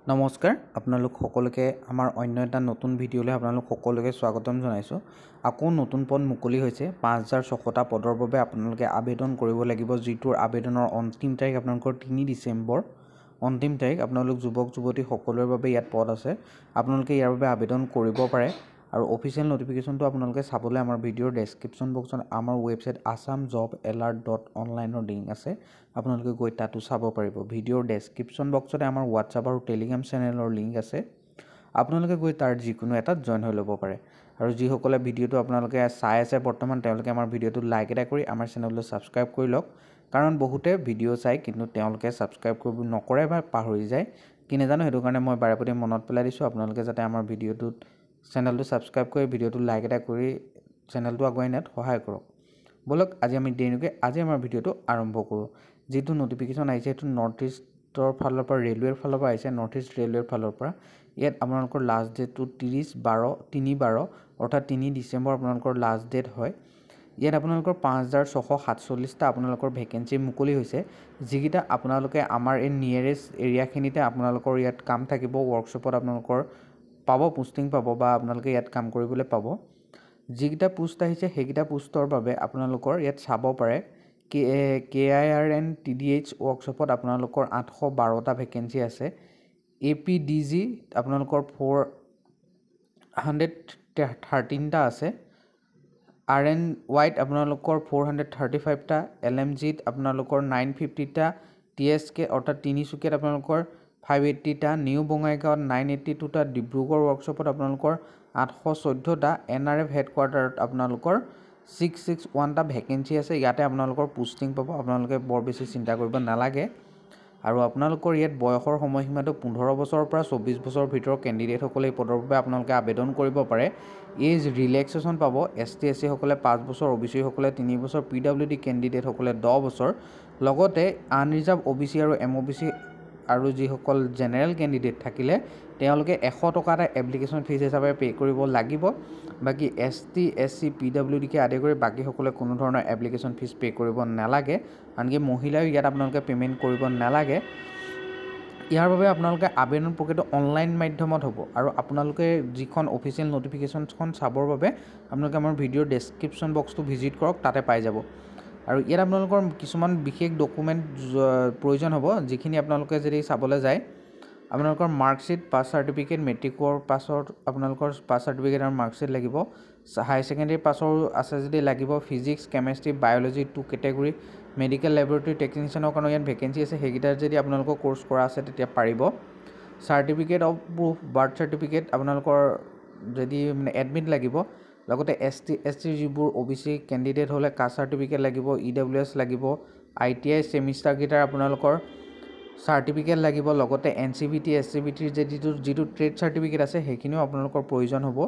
নমস্কাৰ আপোনালোক সকলোকে আমাৰ অন্য এটা নতুন ভিডিঅ'লৈ আপোনালোক সকলোকে স্বাগতম জনাইছোঁ। আকৌ নতুন পদ মুকলি হৈছে 5600টা পদৰ বাবে আপোনালোকে আবেদন কৰিব লাগিব, যিটোৰ আবেদনৰ অন্তিম তাৰিখ আপোনালোকৰ 3 ডিচেম্বৰ অন্তিম তাৰিখ। আপোনালোক যুৱক যুৱতী সকলোৰে বাবে ইয়াত পদ আছে, আপোনালোকে ইয়াৰ বাবে আবেদন কৰিব পাৰে। আৰু অফিচিয়েল নটিফিকেশ্যনটো আপোনালোকে চাবলৈ আমাৰ ভিডিঅ'ৰ ডেছক্ৰিপশ্যন বক্সত আমাৰ ৱেবছাইট assamjobalert.online লিংক আছে, আপোনালোকে গৈ তাতো চাব পাৰিব। ভিডিঅ'ৰ ডেছক্ৰিপশ্যন বক্সতে আমাৰ হোৱাটছআপ আৰু টেলিগ্ৰাম চেনেলৰ লিংক আছে, আপোনালোকে গৈ তাৰ যিকোনো এটাত জইন হৈ ল'ব পাৰে। আৰু যিসকলে ভিডিঅ'টো আপোনালোকে চাই আছে বৰ্তমান, তেওঁলোকে আমাৰ ভিডিঅ'টো লাইক এটা কৰি আমাৰ চেনেলটো ছাবস্ক্ৰাইব কৰি লওক, কাৰণ বহুতে ভিডিঅ' চাই কিন্তু তেওঁলোকে ছাবস্ক্ৰাইব কৰিব নকৰে বা পাহৰি যায় কি নাজানো, সেইটো কাৰণে মই বাৰে প্ৰতি মনত পেলাই দিছোঁ আপোনালোকে যাতে আমাৰ ভিডিঅ'টোত চেনেলটো ছাবস্ক্ৰাইব কৰি ভিডিঅ'টো লাইক এটা কৰি চেনেলটো আগুৱাই নিয়াত সহায় কৰক। ব'লক আজি আমি দেৰিকৈ আজি আমাৰ ভিডিঅ'টো আৰম্ভ কৰোঁ। যিটো নটিফিকেশ্যন আহিছে সেইটো নৰ্থ ইষ্টৰ ফালৰ পৰা, ৰেলৱেৰ ফালৰ পৰা আহিছে, নৰ্থ ইষ্ট ৰেলৱেৰ ফালৰ পৰা। ইয়াত আপোনালোকৰ লাষ্ট ডেটটো 3/12 অৰ্থাৎ 3 ডিচেম্বৰ আপোনালোকৰ লাষ্ট ডেট হয়। ইয়াত আপোনালোকৰ 5647টা আপোনালোকৰ ভেকেঞ্চি মুকলি হৈছে, যিকেইটা আপোনালোকে আমাৰ এই নিয়েৰেষ্ট এৰিয়াখিনিতে আপোনালোকৰ ইয়াত কাম থাকিব, ৱৰ্কশ্বপত আপোনালোকৰ পাব, পোষ্টিং পাব বা আপোনালোকে ইয়াত কাম কৰিবলৈ পাব। যিকেইটা পোষ্ট আহিছে সেইকেইটা পোষ্টৰ বাবে আপোনালোকৰ ইয়াত চাব পাৰে KIRN TDH ৱৰ্কশ্বপত আপোনালোকৰ 812টা ভেকেঞ্চি আছে। APDG আপোনালোকৰ 413টা আছে। RNYত আপোনালোকৰ 435টা, LMGত আপোনালোকৰ 950টা, TSK অৰ্থাৎ তিনিচুকীয়াত আপোনালোকৰ 580টা, নিউ বঙাইগাঁৱত 982টা, ডিব্ৰুগড় ৱৰ্কশ্বপত আপোনালোকৰ 814টা, NRF হেডকোৱাৰ্টাৰত আপোনালোকৰ 661টা ভেকেঞ্চি আছে। ইয়াতে আপোনালোকৰ পোষ্টিং পাব, আপোনালোকে বৰ বেছি চিন্তা কৰিব নালাগে। আৰু আপোনালোকৰ ইয়াত বয়সৰ সময়সীমাটো 15 বছৰৰ পৰা 24 বছৰৰ ভিতৰৰ কেণ্ডিডেটসকলে এই পদৰ বাবে আপোনালোকে আবেদন কৰিব পাৰে। এজ ৰিলেক্সেশ্যন পাব, ST SC সকলে 5 বছৰ, OBC সকলে 3 বছৰ, PWD কেণ্ডিডেটসকলে 10 বছৰ। লগতে আনৰিজাৰ্ভ OBC আৰু MOBC আৰু যিসকল জেনেৰেল কেণ্ডিডেট থাকিলে তেওঁলোকে 100 টকা এটা এপ্লিকেশ্যন ফিজ হিচাপে পে' কৰিব লাগিব। বাকী ST SC PWDকে আদি কৰি বাকীসকলে কোনো ধৰণৰ এপ্লিকেশ্যন ফিজ পে' কৰিব নালাগে, আনকি মহিলাও ইয়াত আপোনালোকে পে'মেণ্ট কৰিব নালাগে। ইয়াৰ বাবে আপোনালোকে আবেদন প্ৰক্ৰিয়াটো অনলাইন মাধ্যমত হ'ব। আৰু আপোনালোকে যিখন অফিচিয়েল নটিফিকেশ্যনখন চাবৰ বাবে আপোনালোকে আমাৰ ভিডিঅ'ৰ ডেছক্ৰিপশ্যন বক্সটো ভিজিট কৰক, তাতে পাই যাব। আৰু ইয়াত আপোনালোকৰ কিছুমান বিশেষ ডকুমেণ্ট প্ৰয়োজন হ'ব, যিখিনি আপোনালোকে যদি চাবলৈ যায়, আপোনালোকৰ মাৰ্কশ্বিট, পাছ চাৰ্টিফিকেট, মেট্ৰিকৰ পাছৰ আপোনালোকৰ পাছ চাৰ্টিফিকেট আৰু মাৰ্কশ্বিট লাগিব। হাই ছেকেণ্ডেৰী পাছৰ আছে যদি লাগিব। Physics, chemistry, biology 2 category, medical laboratory টেকনিচিয়ানৰ কাৰণে ইয়াত ভেকেঞ্চি আছে, সেইকেইটাৰ যদি আপোনালোকৰ কোৰ্চ কৰা আছে তেতিয়া পাৰিব। Certificate of proof, birth certificate আপোনালোকৰ যদি এডমিট লাগিব। লগতে ST SC যিবোৰ OBC কেণ্ডিডেট হ'লে কাষ্ট চাৰ্টিফিকেট লাগিব, EWS লাগিব, ITI ছেমিষ্টাৰকেইটাৰ আপোনালোকৰ চাৰ্টিফিকেট লাগিব। লগতে NCVT SCVTৰ যিটো ট্ৰেড চাৰ্টিফিকেট আছে সেইখিনিও আপোনালোকৰ প্ৰয়োজন হ'ব।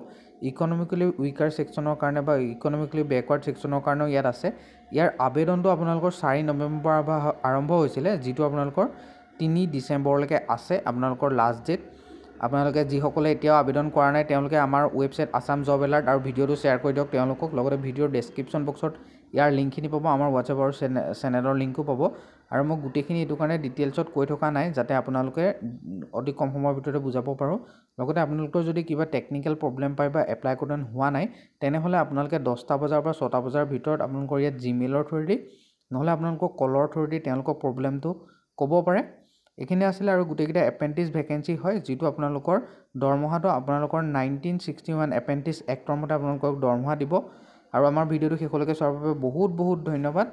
ইকনমিকেলি উইকাৰ ছেকশ্যনৰ কাৰণে বা ইকনমিকেলি বেকৱাৰ্ড ছেকশ্যনৰ কাৰণেও ইয়াত আছে। ইয়াৰ আবেদনটো আপোনালোকৰ 4 নৱেম্বৰৰ পৰা আৰম্ভ হৈছিলে, যিটো আপোনালোকৰ 3 ডিচেম্বৰলৈকে আছে আপোনালোকৰ লাষ্ট ডেট। আপোনালোকে যিসকলে এতিয়াও আবেদন কৰা নাই তেওঁলোকে আমাৰ ৱেবছাইট আছাম জব এলাৰ্ট আৰু ভিডিঅ'টো শ্বেয়াৰ কৰি দিয়ক তেওঁলোকক। লগতে ভিডিঅ'ৰ ডেছক্ৰিপশ্যন বক্সত ইয়াৰ লিংকখিনি পাব, আমাৰ হোৱাটছআপ আৰু চেনেলৰ লিংকো পাব। আৰু মই গোটেইখিনি এইটো কাৰণে ডিটেইলছত কৈ থকা নাই, যাতে আপোনালোকে অতি কম সময়ৰ ভিতৰতে বুজাব পাৰোঁ। লগতে আপোনালোকৰ যদি কিবা টেকনিকেল প্ৰব্লেম পায় বা এপ্লাই কৰোঁতে হোৱা নাই, তেনেহ'লে আপোনালোকে 10টা বজাৰ পৰা 6টা বজাৰ ভিতৰত আপোনালোকৰ ইয়াত জিমেইলৰ থ্ৰুৱেদি নহ'লে আপোনালোকৰ কলৰ থ্ৰুৱেদি তেওঁলোকৰ প্ৰব্লেমটো ক'ব পাৰে। এইখিনি আছিলে। আৰু গোটেইকেইটা এপ্ৰেণ্টিছ ভেকেঞ্চি হয়, যিটো আপোনালোকৰ দৰমহাটো আপোনালোকৰ 1961 এপ্ৰেণ্টিছ এক্টৰ মতে আপোনালোকক দৰমহা দিব। আৰু আমাৰ ভিডিঅ'টো শেষলৈকে চোৱাৰ বাবে বহুত বহুত ধন্যবাদ।